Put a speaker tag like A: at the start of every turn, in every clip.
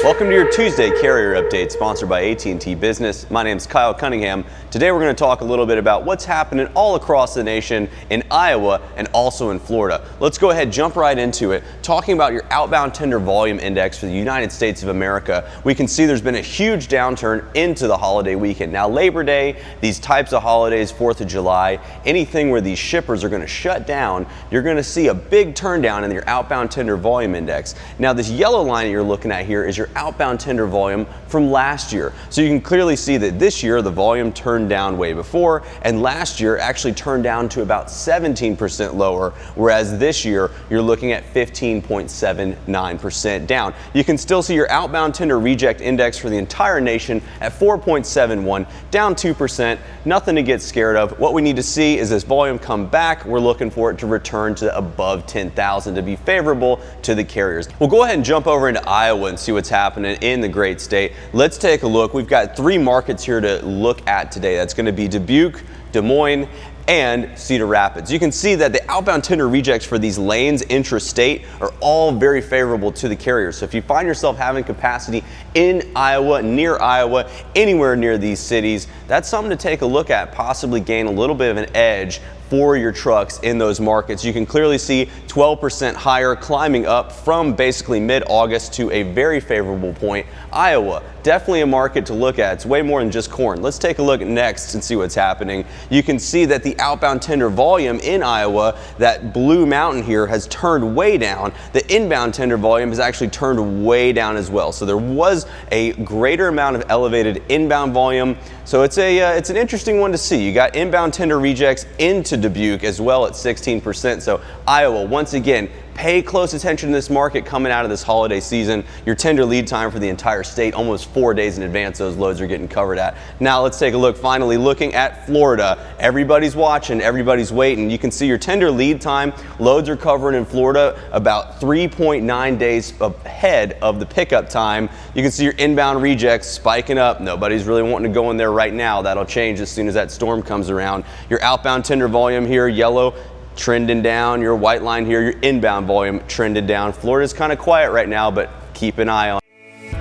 A: Welcome to your Tuesday Carrier Update, sponsored by AT&T Business. My name is Kyle Cunningham. Today we're going to talk a little bit about what's happening all across the nation in Iowa and also in Florida. Let's go ahead, jump right into it. Talking about your outbound tender volume index for the United States of America, we can see there's been a huge downturn into the holiday weekend. Now, Labor Day, these types of holidays, 4th of July, anything where these shippers are going to shut down, you're going to see a big turn down in your outbound tender volume index. Now, this yellow line that you're looking at here is your outbound tender volume from last year. So you can clearly see that this year the volume turned down way before, and last year actually turned down to about 17% lower, whereas this year you're looking at 15.79% down. You can still see your outbound tender reject index for the entire nation at 4.71, down 2%. Nothing to get scared of. What we need to see is this volume come back. We're looking for it to return to above 10,000 to be favorable to the carriers. We'll go ahead and jump over into Iowa and see what's happening in the great state. Let's take a look. We've got three markets here to look at today. That's going to be Dubuque, Des Moines, and Cedar Rapids. You can see that the outbound tender rejects for these lanes intrastate are all very favorable to the carriers. So if you find yourself having capacity in Iowa, near Iowa, anywhere near these cities, that's something to take a look at, possibly gain a little bit of an edge for your trucks in those markets. You can clearly see 12% higher, climbing up from basically mid-August to a very favorable point. Iowa, definitely a market to look at. It's way more than just corn. Let's take a look next and see what's happening. You can see that the outbound tender volume in Iowa, that blue mountain here, has turned way down. The inbound tender volume has actually turned way down as well. So there was a greater amount of elevated inbound volume. So it's an interesting one to see. You got inbound tender rejects into Dubuque as well at 16%. So Iowa, once again, pay close attention to this market coming out of this holiday season. Your tender lead time for the entire state, almost 4 days in advance, those loads are getting covered at. Now let's take a look, finally looking at Florida. Everybody's watching, everybody's waiting. You can see your tender lead time, loads are covering in Florida about 3.9 days ahead of the pickup time. You can see your inbound rejects spiking up. Nobody's really wanting to go in there right now. That'll change as soon as that storm comes around. Your outbound tender volume here, yellow, trending down. Your white line here, your inbound volume trended down. Florida's kind of quiet right now, but keep an eye on.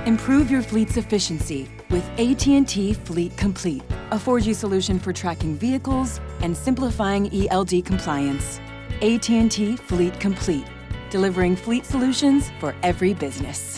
B: Improve your fleet's efficiency with AT&T Fleet Complete, a 4G solution for tracking vehicles and simplifying ELD compliance. AT&T Fleet Complete, delivering fleet solutions for every business.